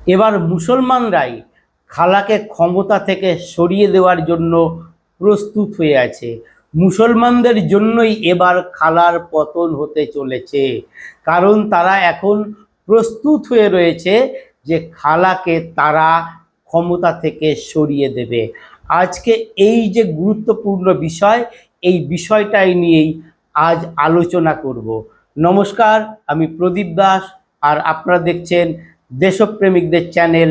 এবার মুসলমানরাই খালাকে ক্ষমতা থেকে সরিয়ে দেওয়ার জন্য প্রস্তুত হয়ে আছে। মুসলমানদের জন্যই এবার খালার পতন হতে চলেছে, কারণ তারা এখন প্রস্তুত হয়ে রয়েছে যে খালাকে তারা ক্ষমতা থেকে সরিয়ে দেবে। আজকে এই যে গুরুত্বপূর্ণ বিষয়, এই বিষয়টাই নিয়েই আজ আলোচনা করব। নমস্কার, আমি প্রদীপ দাস, আর আপনারা দেখছেন দেশপ্রেমিকদের চ্যানেল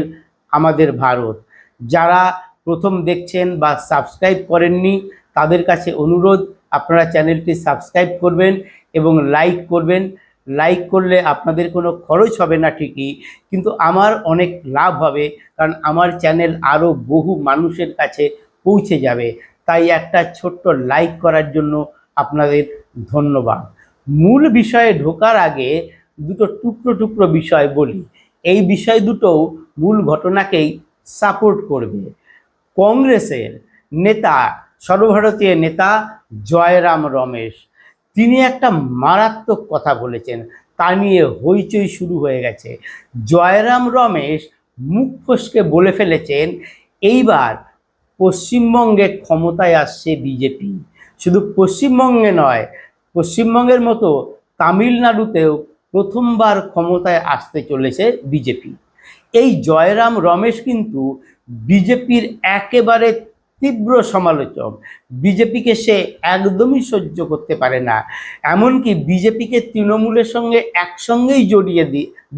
আমাদের ভারত। যারা প্রথম দেখছেন বা সাবস্ক্রাইব করেননি, তাদের কাছে অনুরোধ, আপনারা চ্যানেলটি সাবস্ক্রাইব করবেন এবং লাইক করবেন। লাইক করলে আপনাদের কোনো খরচ হবে না ঠিকই, কিন্তু আমার অনেক লাভ হবে, কারণ আমার চ্যানেল আরও বহু মানুষের কাছে পৌঁছে যাবে। তাই একটা ছোট্ট লাইক করার জন্য আপনাদের ধন্যবাদ। মূল বিষয়ে ঢোকার আগে দুটো টুকরো টুকরো বিষয় বলি। এই বিষয় দুটোও মূল ঘটনাকেই সাপোর্ট করবে। কংগ্রেসের নেতা, সর্বভারতীয় নেতা জয়রাম রমেশ, তিনি একটা মারাত্মক কথা বলেছেন, তা নিয়ে হইচই শুরু হয়ে গেছে। জয়রাম রমেশ মুখ ফসকে বলে ফেলেছেন এইবার পশ্চিমবঙ্গে ক্ষমতায় আসছে বিজেপি। শুধু পশ্চিমবঙ্গে নয়, পশ্চিমবঙ্গের মতো তামিলনাড়ুতেও প্রথমবার ক্ষমতায় আসতে চলেছে বিজেপি। এই জয়রাম রমেশ কিন্তু বিজেপির একেবারে তীব্র সমালোচক। বিজেপিকে সে একদমই সহ্য করতে পারে না, এমনকি বিজেপিকে তৃণমূলের সঙ্গে একসঙ্গেই জড়িয়ে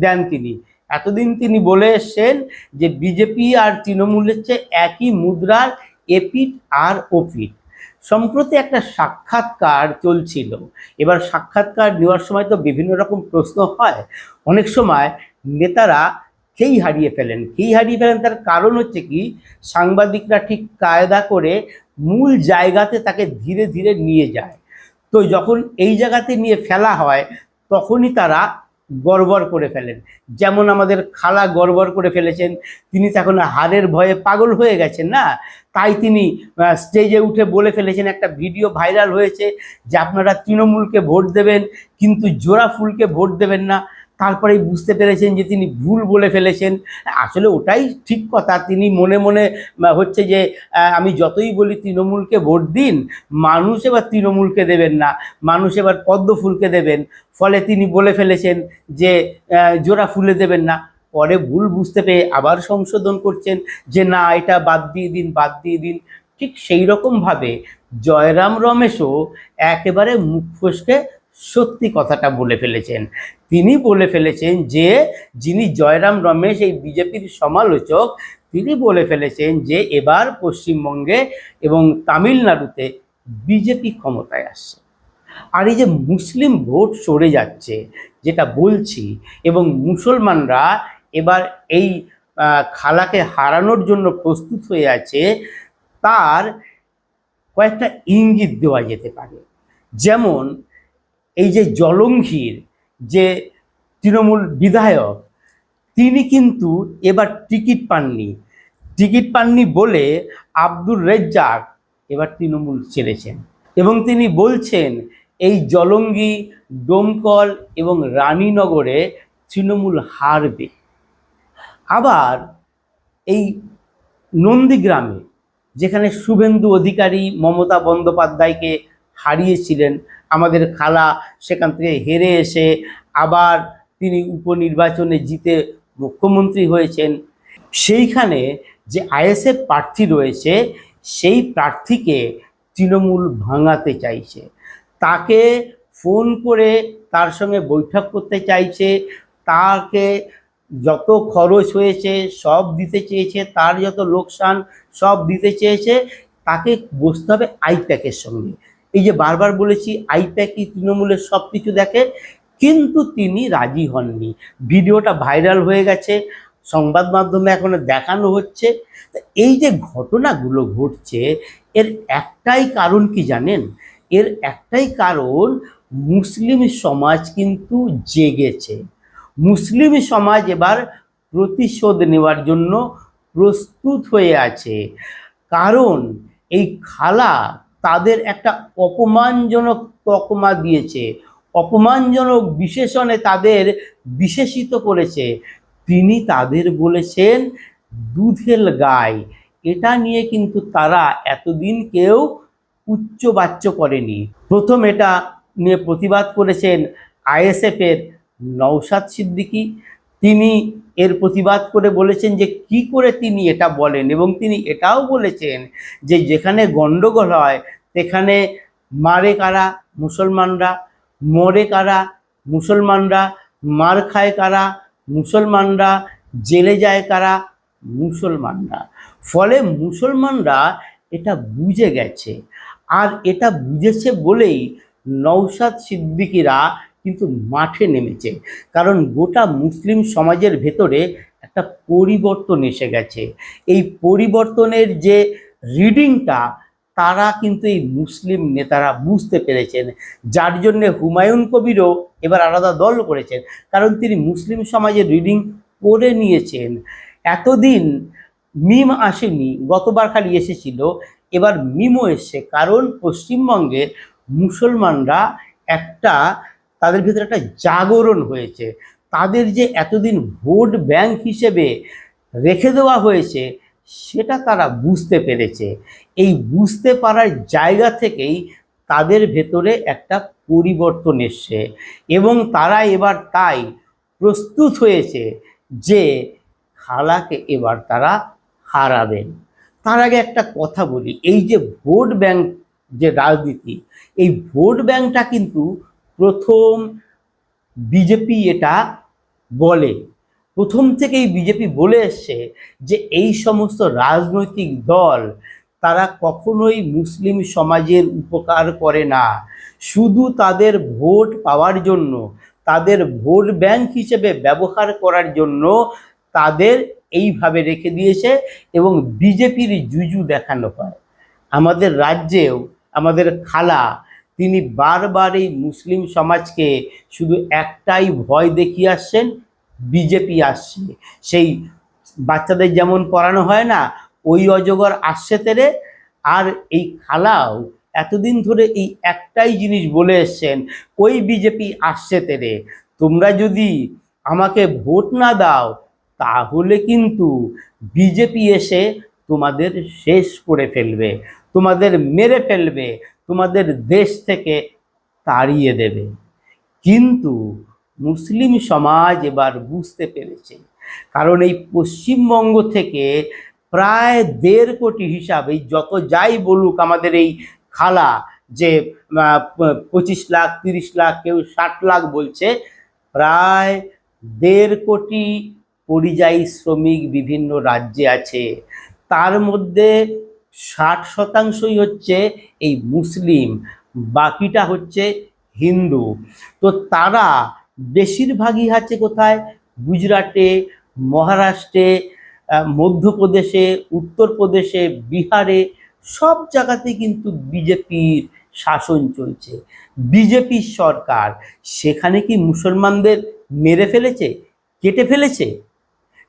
দেন তিনি। এতদিন তিনি বলে এসছেন যে বিজেপি আর তৃণমূলের চেয়ে একই মুদ্রার এপিঠ আর ওপিঠ। সম্প্রতি একটা সাক্ষাৎকার চলছিল। এবার সাক্ষাৎকার নেওয়ার সময় তো বিভিন্ন রকম প্রশ্ন হয়, অনেক সময় নেতারা খেই হারিয়ে ফেলেন। তার কারণ হচ্ছে কি, সাংবাদিকরা ঠিক কায়দা করে মূল জায়গাতে তাকে ধীরে ধীরে নিয়ে যায়। তো যখন এই জায়গাতে নিয়ে ফেলা হয়, তখনই তারা গড়বড় করে ফেলেন। যেমন আমাদের খালা গড়বড় করে ফেলেছেন। তিনি তখন হারের ভয়ে পাগল হয়ে গেছেন না, তাই তিনি স্টেজে উঠে বলে ফেলেছেন, একটা ভিডিও ভাইরাল হয়েছে যে আপনারা তৃণমূলকে ভোট দেবেন কিন্তু জোড়া ফুলকে ভোট দেবেন না। তারপরেই বুঝতে পেরেছেন যে তিনি ভুল বলে ফেলেছেন। আসলে ওটাই ঠিক কথা। তিনি মনে মনে হচ্ছে যে আমি যতই বলি তৃণমূলকে ভোট দিন, মানুষ এবার তৃণমূলকে দেবেন না, মানুষ এবার পদ্ম ফুলকে দেবেন। ফলে তিনি বলে ফেলেছেন যে জোড়া ফুলে দেবেন না। পরে ভুল বুঝতে পেরে আবার সংশোধন করছেন যে না, এটা বাদ দিয়ে দিন। ঠিক সেই রকমভাবে জয়রাম রমেশও একেবারে মুখ ফসকে সত্যি কথাটা বলে ফেলেছেন। তিনি বলে ফেলেছেন যে, যিনি জয়রাম রমেশ এই বিজেপির সমালোচক, তিনি বলে ফেলেছেন যে এবার পশ্চিমবঙ্গে এবং তামিলনাড়ুতে বিজেপি ক্ষমতায় আসছে। আর এই যে মুসলিম ভোট সরে যাচ্ছে যেটা বলছি, এবং মুসলমানরা এবার এই খালাকে হারানোর জন্য প্রস্তুত হয়ে আছে, তার কয়েকটা ইঙ্গিত দেওয়া যেতে পারে। যেমন এই যে জলঙ্গির যে তৃণমূল বিধায়ক, তিনি কিন্তু এবার টিকিট পাননি বলে আব্দুর রেজ্জাক এবার তৃণমূল ছেড়েছেন, এবং তিনি বলছেন এই জলঙ্গি, ডোমকল এবং রানীনগরে তৃণমূল হারবে। আবার এই নন্দীগ্রামে, যেখানে শুভেন্দু অধিকারী মমতা বন্দ্যোপাধ্যায়কে হারিয়েছিলেন, আমাদের খালা সেখান থেকে হেরে এসে আবার তিনি উপনির্বাচনে জিতে মুখ্যমন্ত্রী হয়েছেন, সেইখানে যে আইএসএফ প্রার্থী রয়েছে, সেই প্রার্থীকে তৃণমূল ভাঙাতে চাইছে। তাকে ফোন করে তার সঙ্গে বৈঠক করতে চাইছে, তাকে যত খরচ হয়েছে সব দিতে চেয়েছে, তার যত লোকসান সব দিতে চেয়েছে। তাকে বসতে হবে আইপ্যাকের সঙ্গে। এই যে বারবার বলেছি, আইপ্যাকই তৃণমূলের সব কিছু দেখে, কিন্তু তিনি রাজি হননি। ভিডিওটা ভাইরাল হয়ে গেছে, সংবাদ মাধ্যমে এখন দেখানো হচ্ছে। এই যে ঘটনাগুলো ঘটছে, এর একটাই কারণ কি জানেন? এর একটাই কারণ, মুসলিম সমাজ কিন্তু জেগেছে। মুসলিম সমাজ এবার প্রতিশোধ নেওয়ার জন্য প্রস্তুত হয়ে আছে। কারণ এই খালা তাদের একটা অপমানজনক তকমা দিয়েছে, অপমানজনক বিশেষণে তাদের বিশেষিত করেছে। তিনি তাদের বলেছেন দুধেল গাই। এটা নিয়ে কিন্তু তারা এতদিন কেউ উচ্চবাচ্য করেনি। প্রথম এটা নিয়ে প্রতিবাদ করেছেন আইএসএফের নওশাদ সিদ্দিকী। তিনি এর প্রতিবাদ করে বলেছেন যে কি করে তিনি এটা বলেন, এবং তিনি এটাও বলেছেন যে যেখানে গণ্ডগোল হয় সেখানে মারে কারা? মুসলমানরা। মরে কারা? মুসলমানরা। মার খায় কারা? মুসলমানরা। জেলে যায় কারা? মুসলমানরা। ফলে মুসলমানরা এটা বুঝে গেছে, আর এটা বুঝেছে বলেই নওশাদ সিদ্দিকীরা কিন্তু মাঠে নেমেছে। কারণ গোটা মুসলিম সমাজের ভেতরে একটা পরিবর্তন এসে গেছে। এই পরিবর্তনের যে রিডিংটা তারা কিন্তু এই মুসলিম নেতারা বুঝতে পেরেছেন, যার জন্য হুমায়ুন কবিরও এবার আলাদা দল করেছেন, কারণ তিনি মুসলিম সমাজের রিডিং পড়ে নিয়েছেন। এতদিন মিম আসেনি, গতবার খালি এসেছিল, এবার মিমও এসছে। কারণ পশ্চিমবঙ্গে মুসলমানরা একটা, তাদের ভিতরে একটা জাগরণ হয়েছে। তাদের যে এতদিন ভোট ব্যাংক হিসেবে রেখে দেওয়া হয়েছে সেটা তারা বুঝতে পেরেছে। এই বুঝতে পারার জায়গা থেকেই তাদের ভেতরে একটা পরিবর্তন এসছে, এবং তারা এবার তাই প্রস্তুত হয়েছে যে খালাকে এবার তারা হারাবেন। তার আগে একটা কথা বলি, এই যে ভোট ব্যাংক যে রাজনীতি, এই ভোট ব্যাংকটা কিন্তু প্রথম বিজেপি এটা বলে, প্রথম থেকেই বিজেপি বলে এসছে যে এই সমস্ত রাজনৈতিক দল তারা কখনোই মুসলিম সমাজের উপকার করে না, শুধু তাদের ভোট পাওয়ার জন্য, তাদের ভোট ব্যাংক হিসেবে ব্যবহার করার জন্য তাদের এইভাবে রেখে দিয়েছে, এবং বিজেপির জুজু দেখানো হয়। আমাদের রাজ্যেও আমাদের খালা তিনি বারবার এই মুসলিম সমাজকে শুধু একটাই ভয় দেখিয়ে আসছেন, বিজেপি আসছে। সেই বাচ্চাদের যেমন পড়ানো হয় না, ওই অজগর আসছে তেরে, আর এই খালাও এতদিন ধরে এই একটাই জিনিস বলে এসছেন, ওই বিজেপি আসছে তেরে, তোমরা যদি আমাকে ভোট না দাও তাহলে কিন্তু বিজেপি এসে তোমাদের শেষ করে ফেলবে, তোমাদের মেরে ফেলবে, তোমাদের দেশ থেকে তাড়িয়ে দেবে। কিন্তু মুসলিম সমাজ এবার বুঝতে পেরেছে, কারণ এই পশ্চিমবঙ্গ থেকে প্রায় 1.5 কোটি হিসাব, এই যত যাই বলুক আমাদের এই খালা যে 25 লাখ 30 লাখ কেউ 60 লাখ বলছে, প্রায় 1.5 কোটি পরিযায়ী শ্রমিক বিভিন্ন রাজ্যে আছে। তার মধ্যে 60% হচ্ছে এই মুসলিম, বাকিটা হচ্ছে হিন্দু। তো তারা বেশিরভাগই আছে কোথায়? গুজরাটে, মহারাষ্ট্রে, মধ্যপ্রদেশে, উত্তরপ্রদেশে, বিহারে, সব জায়গাতে কিন্তু বিজেপির শাসন চলছে, বিজেপির সরকার। সেখানে কি মুসলমানদের মেরে ফেলেছে, কেটে ফেলেছে?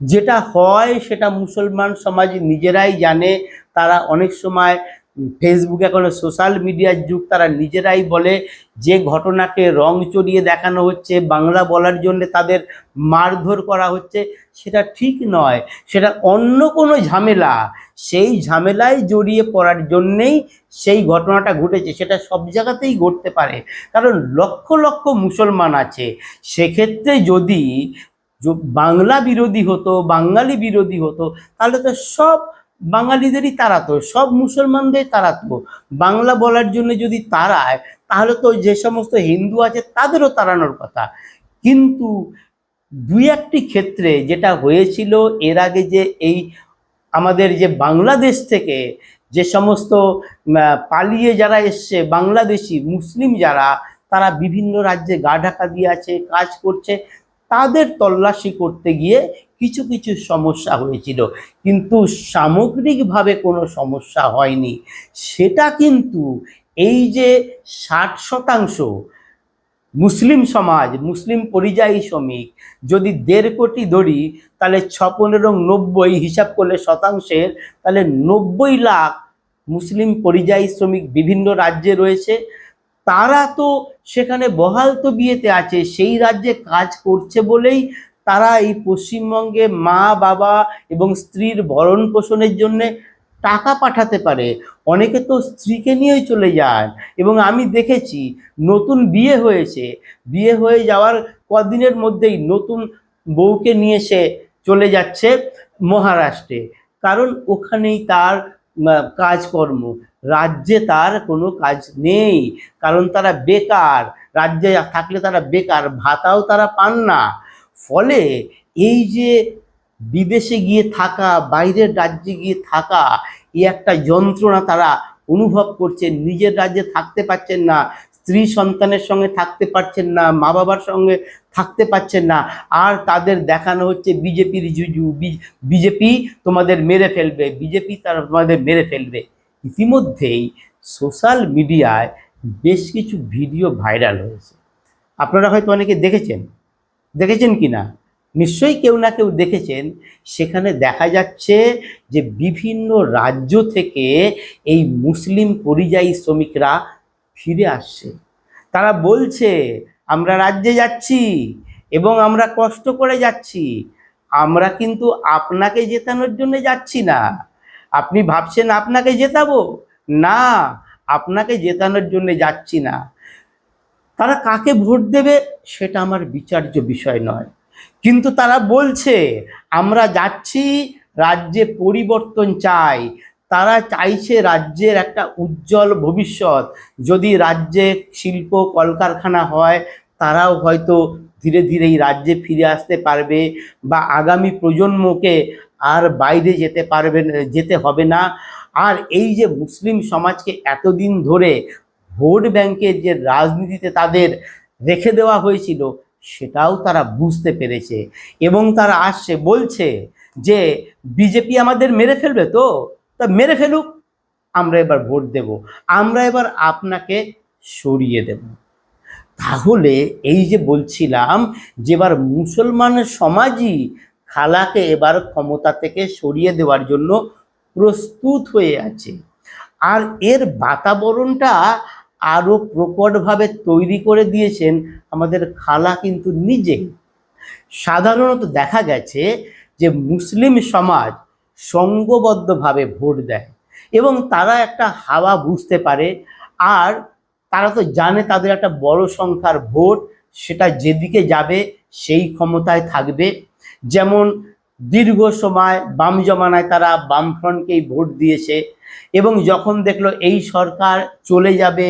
যেটা হয় সেটা মুসলমান সমাজ নিজেরাই জানে। তারা অনেক সময় ফেসবুক, এখন সোশ্যাল মিডিয়ার যুগ, তারা নিজেরাই বলে যে ঘটনাকে রং চড়িয়ে দেখানো হচ্ছে, বাংলা বলার জন্য তাদের মারধর করা হচ্ছে, সেটা ঠিক নয়, সেটা অন্য কোনো ঝামেলা। সেই ঝামেলায় জড়িয়ে পড়ার জন্যেই সেই ঘটনাটা ঘটেছে। সেটা সব জায়গাতেই ঘটতে পারে, কারণ লক্ষ লক্ষ মুসলমান আছে। সেক্ষেত্রে যদি বাংলা বিরোধী হতো, বাঙালি বিরোধী হতো, তাহলে তো সব বাঙালিদেরই তাড়াতো, সব মুসলমানদের তাড়াতো। বাংলা বলার জন্য যদি তাড়ায় তাহলে তো যে সমস্ত হিন্দু আছে তাদেরও তাড়ানোর কথা। কিন্তু 2-1টি ক্ষেত্রে যেটা হয়েছিল এর আগে, যে এই আমাদের যে বাংলাদেশ থেকে যে সমস্ত পালিয়ে যারা এসছে বাংলাদেশি মুসলিম যারা, তারা বিভিন্ন রাজ্যে গা ঢাকা দিয়ে আছে, কাজ করছে, তাদের তল্লাশি করতে গিয়ে কিছু কিছু সমস্যা হয়েছিল, কিন্তু সামগ্রিকভাবে কোনো সমস্যা হয়নি। সেটা কিন্তু এই যে 60% মুসলিম সমাজ, মুসলিম পরিযায়ী শ্রমিক, যদি 1.5 কোটি ধরি তাহলে 6-15-90 হিসাব করলে শতাংশের, তাহলে 90 লাখ মুসলিম পরিযায়ী শ্রমিক বিভিন্ন রাজ্যে রয়েছে। তারা তো সেখানে বহাল তবিয়েতে আছে, সেই রাজ্যে কাজ করছে বলেই তারা এই পশ্চিমবঙ্গে মা বাবা এবং স্ত্রীর ভরণ পোষণের জন্যে টাকা পাঠাতে পারে। অনেকে তো স্ত্রীকে নিয়েই চলে যান, এবং আমি দেখেছি নতুন বিয়ে হয়েছে, বিয়ে হয়ে যাওয়ার কদিনের মধ্যেই নতুন বউকে নিয়ে সে চলে যাচ্ছে মহারাষ্ট্রে, কারণ ওখানেই তার কাজকর্ম, রাজ্যে তার কোনো কাজ নেই, কারণ তারা বেকার, রাজ্যে থাকলে তারা বেকার, ভাতাও তারা পান না। ফলে এই যে বিদেশে গিয়ে থাকা, বাইরের রাজ্যে গিয়ে থাকা, এই একটা যন্ত্রণা তারা অনুভব করছেন, নিজের রাজ্যে থাকতে পারছেন না, স্ত্রী সন্তানের সঙ্গে থাকতে পারছেন না, মা বাবার সঙ্গে থাকতে পারছেন না, আর তাদের দেখানো হচ্ছে বিজেপির জুজু, বিজেপি তোমাদের মেরে ফেলবে, বিজেপি তারা তোমাদের মেরে ফেলবে। ইতিমধ্যেই সোশ্যাল মিডিয়ায় বেশ কিছু ভিডিও ভাইরাল হয়েছে, আপনারা হয়তো অনেকে দেখেছেন কি না, নিশ্চয়ই কেউ না কেউ দেখেছেন। সেখানে দেখা যাচ্ছে যে বিভিন্ন রাজ্য থেকে এই মুসলিম পরিযায়ী শ্রমিকরা ফিরে আসছে। তারা বলছে আমরা রাজ্যে যাচ্ছি এবং আমরা কষ্ট করে যাচ্ছি, আমরা কিন্তু আপনাকে জেতানোর জন্য যাচ্ছি না। আপনি ভাবছেন আপনাকে জেতাবো? না, আপনাকে জেতানোর জন্য যাচ্ছি না। তারা কাকে ভোট দেবে সেটা আমার বিচার্য বিষয় নয়, কিন্তু তারা বলছে আমরা যাচ্ছি, রাজ্যে পরিবর্তন চাই। তারা চাইছে রাজ্যের একটা উজ্জ্বল ভবিষ্যৎ। যদি রাজ্যে শিল্প কলকারখানা হয়, তারাও হয়তো ধীরে ধীরে এই রাজ্যে ফিরে আসতে পারবে, বা আগামী প্রজন্মকে আর বাইরে যেতে হবে না। আর এই যে মুসলিম সমাজকে এতদিন ধরে ভোট ব্যাংকের যে রাজনীতিতে তাদের রেখে দেওয়া হয়েছিল, সেটাও তারা বুঝতে পেরেছে, এবং তারা আসছে বলছে যে বিজেপি আমাদের মেরে ফেলবে, তো তা মেরে ফেলুক, আমরা এবার ভোট দেব, আমরা এবার আপনাকে সরিয়ে দেব। তাহলে এই যে বলছিলাম যে এবার মুসলমান সমাজই খালাকে এবার ক্ষমতা থেকে সরিয়ে দেওয়ার জন্য প্রস্তুত হয়ে আছে। আর এর বাতাবরণটা আরও প্রকটভাবে তৈরি করে দিয়েছেন আমাদের খালা কিন্তু নিজে। সাধারণত দেখা গেছে যে মুসলিম সমাজ সংঘবদ্ধভাবে ভোট দেয়, এবং তারা একটা হাওয়া বুঝতে পারে, আর তারা তো জানে তাদের একটা বড় সংখ্যার ভোট, সেটা যেদিকে যাবে সেই ক্ষমতায় থাকবে। যেমন দীর্ঘ সময় বাম জমানায় তারা বামফ্রন্টকেই ভোট দিয়েছে, এবং যখন দেখলো এই সরকার চলে যাবে,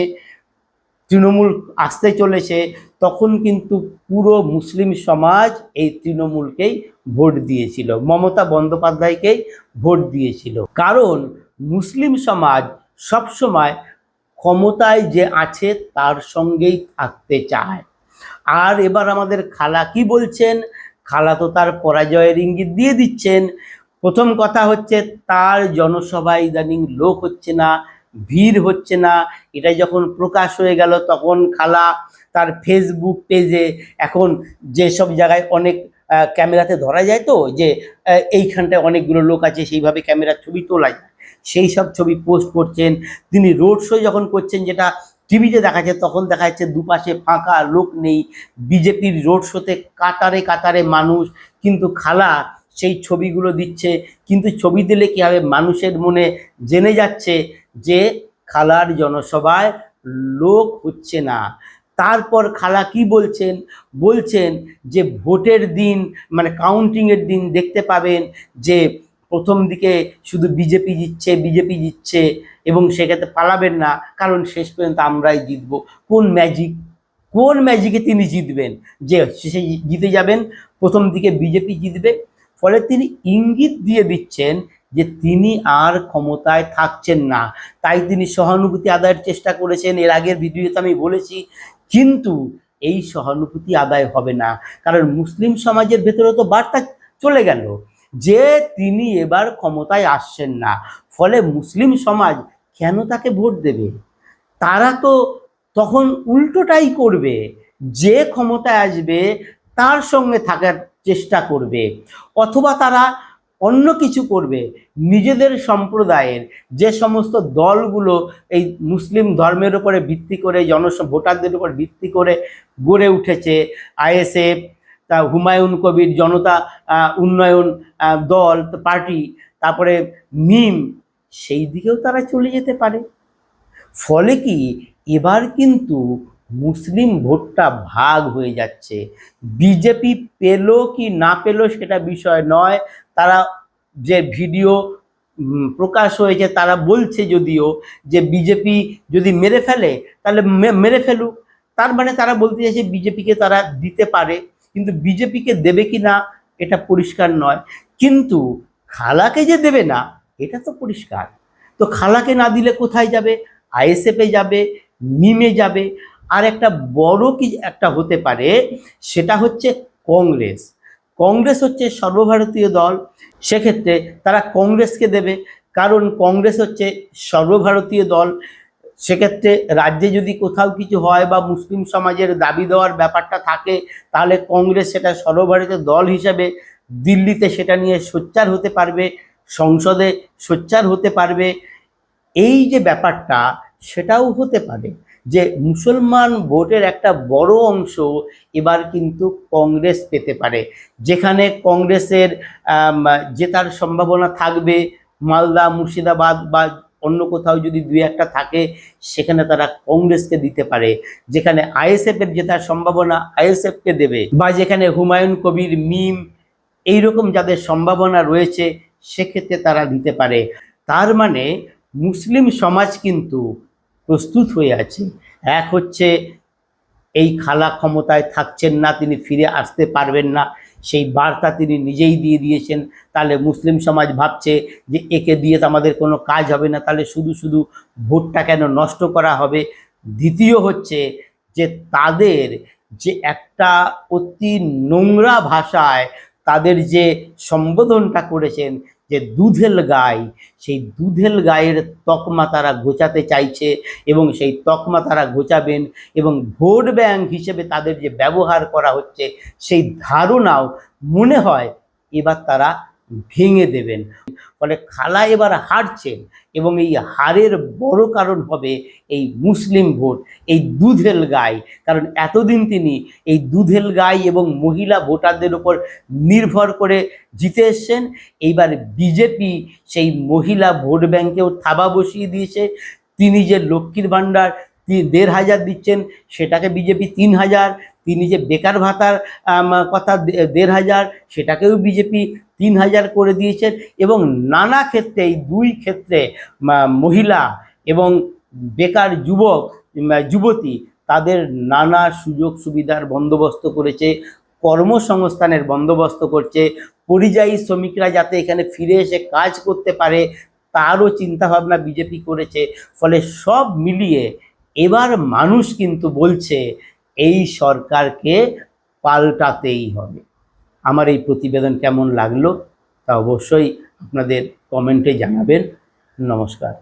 তৃণমূল আসতে চলেছে, তখন কিন্তু পুরো মুসলিম সমাজ এই তৃণমূলকেই ভোট দিয়েছিল, মমতা বন্দ্যোপাধ্যায়কেই ভোট দিয়েছিল, কারণ মুসলিম সমাজ সবসময় ক্ষমতায় যে আছে তার সঙ্গেই থাকতে চায়। আর এবার আমাদের খালা কি বলছেন? খালা তো তার পরাজয়ের ইঙ্গিত দিয়ে দিচ্ছেন। প্রথম কথা হচ্ছে তার জনসভায় ইদানিং লোক হচ্ছে না, ভিড় হচ্ছে না। এটা যখন প্রকাশ হয়ে গেল, তখন খালা তার ফেসবুক পেজে, এখন যেসব জায়গায় অনেক ক্যামেরাতে ধরা যায়, তো যে এইখানটায় অনেকগুলো লোক আছে, সেইভাবে ক্যামেরার ছবি তোলা যায়, সেই সব ছবি পোস্ট করছেন। তিনি রোড শো যখন করছেন, যেটা টিভিতে দেখা যাচ্ছে, তখন দেখা যাচ্ছে দুপাশে ফাঁকা, লোক নেই। বিজেপির রোড শোতে কাতারে কাতারে মানুষ, কিন্তু খালা সেই ছবিগুলো দিচ্ছে। কিন্তু ছবি দিলে কী হবে, মানুষের মনে জেনে যাচ্ছে যে খালার জনসভায় লোক হচ্ছে না। তারপর খালা কি বলছেন যে ভোটের দিন, মানে কাউন্টিংয়ের দিন দেখতে পাবেন যে প্রথম দিকে শুধু বিজেপি জিতছে, এবং সেক্ষেত্রে পালাবেন না, কারণ শেষ পর্যন্ত আমরাই জিতবো। কোন ম্যাজিকে তিনি জিতবেন যে শেষে জিতে যাবেন, প্রথম দিকে বিজেপি জিতবে? ফলে তিনি ইঙ্গিত দিয়ে দিচ্ছেন যে তিনি আর ক্ষমতায় থাকছেন না। তাই তিনি সহানুভূতি আদায়ের চেষ্টা করেছেন, এর আগের ভিডিওতে আমি বলেছি, কিন্তু এই সহানুভূতি আদায় হবে না, কারণ মুসলিম সমাজের ভেতরে তো বার্তা চলে গেল যে তিনি এবার ক্ষমতায় আসছেন না। ফলে মুসলিম সমাজ কেন তাকে ভোট দেবে? তারা তো তখন উল্টোটাই করবে, যে ক্ষমতায় আসবে তার সঙ্গে থাকার চেষ্টা করবে, অথবা তারা অন্য কিছু করবে। নিজেদের সম্প্রদায়ের যে সমস্ত দলগুলো এই মুসলিম ধর্মের উপরে ভিত্তি করে, ভোটারদের উপর ভিত্তি করে গড়ে উঠেছে, আইএসএফ, তা হুমায়ুন কবির জনতা উন্নয়ন দল পার্টি, তারপরে মিম, সেই দিকেও তারা চলে যেতে পারে। ফলে কি এবার কিন্তু মুসলিম ভোটটা ভাগ হয়ে যাচ্ছে। বিজেপি পেল কি না পেল সেটা বিষয় নয়। তারা যে ভিডিও প্রকাশ হয়েছে তারা বলছে যদিও যে বিজেপি যদি মেরে ফেলে তাহলে মেরে ফেলুক, তার মানে তারা বলতে চাইছে বিজেপিকে তারা দিতে পারে, কিন্তু বিজেপিকে দেবে কি না এটা পরিষ্কার নয়। কিন্তু খালাকে যে দেবে না এটা তো পরিষ্কার। তো খালাকে না দিলে কোথায় যাবে? আইএসএফে যাবে, মিমে যাবে। আর একটা বড় কি একটা হতে পারে, সেটা হচ্ছে কংগ্রেস। কংগ্রেস হচ্ছে সর্বভারতীয় দল, সেক্ষেত্রে তারা কংগ্রেসকে দেবে, কারণ কংগ্রেস হচ্ছে সর্বভারতীয় দল। সেক্ষেত্রে রাজ্যে যদি কোথাও কিছু হয় বা মুসলিম সমাজের দাবি দেওয়ার ব্যাপারটা থাকে, তাহলে কংগ্রেস সেটা সর্বভারতীয় দল হিসাবে দিল্লিতে সেটা নিয়ে সোচ্চার হতে পারবে, সংসদে সোচ্চার হতে পারবে। এই যে ব্যাপারটা সেটাও হতে পারে যে মুসলমান ভোটের একটা বড় অংশ এবার কিন্তু কংগ্রেস পেতে পারে, যেখানে কংগ্রেসের জেতার সম্ভাবনা থাকবে। মালদা, মুর্শিদাবাদ বা অন্য কোথাও যদি দুই একটা থাকে সেখানে তারা কংগ্রেসকে দিতে পারে। যেখানে আইএসএফের জেতার সম্ভাবনা আইএসএফকে দেবে, বা যেখানে হুমায়ুন কবির, মিম এইরকম যাদের সম্ভাবনা রয়েছে সেক্ষেত্রে তারা দিতে পারে। তার মানে মুসলিম সমাজ কিন্তু প্রস্তুত হয়ে আছে। এক হচ্ছে এই খালা ক্ষমতায় থাকছেন না, তিনি ফিরে আসতে পারবেন না, সেই বার্তা তিনি নিজেই দিয়ে দিয়েছেন। তাহলে মুসলিম সমাজ ভাবছে যে একে দিয়ে তো আমাদের কোনো কাজ হবে না, তাহলে শুধু শুধু ভোটটা কেন নষ্ট করা হবে। দ্বিতীয় হচ্ছে যে তাদের যে একটা অতি নোংরা ভাষায় তাদের যে সম্বোধনটা করেছেন যে দুধেল গাই, সেই দুধেল গায়ের তকমা তারা ঘোচাতে চাইছে এবং সেই তকমা তারা ঘোচাবেন, এবং ভোট ব্যাংক হিসেবে তাদের যে ব্যবহার করা হচ্ছে সেই ধারণাও মনে হয় এবার তারা ভেঙে দেবেন। ফলে খালা এবার হারছেন, এবং এই হারের বড় কারণ হবে এই মুসলিম ভোট, এই দুধেল গাই। কারণ এতদিন তিনি এই দুধেল গাই এবং মহিলা ভোটারদের উপর নির্ভর করে জিতে এসছেন। এইবার বিজেপি সেই মহিলা ভোট ব্যাংকেও থাবা বসিয়ে দিয়েছে। তিনি যে লক্ষ্মীর ভাণ্ডার ১,৫০০ দিচ্ছেন সেটাকে বিজেপি ৩,০০০, তিনি যে বেকার ভাতার কথা ১,৫০০ সেটাকেও বিজেপি ৩,০০০ করে দিয়েছেন। এবং নানা ক্ষেত্রে এই দুই ক্ষেত্রে মহিলা এবং বেকার যুবক যুবতী তাদের নানা সুযোগ সুবিধার বন্দোবস্ত করেছে, কর্মসংস্থানের বন্দোবস্ত করছে, পরিযায়ী শ্রমিকরা যাতে এখানে ফিরে এসে কাজ করতে পারে তারও চিন্তাভাবনা বিজেপি করেছে। ফলে সব মিলিয়ে এবার মানুষ কিন্তু বলছে এই সরকারকে পাল্টাতেই হবে। আমার এই প্রতিবেদন কেমন লাগলো তা অবশ্যই আপনাদের কমেন্টে জানাবেন। নমস্কার।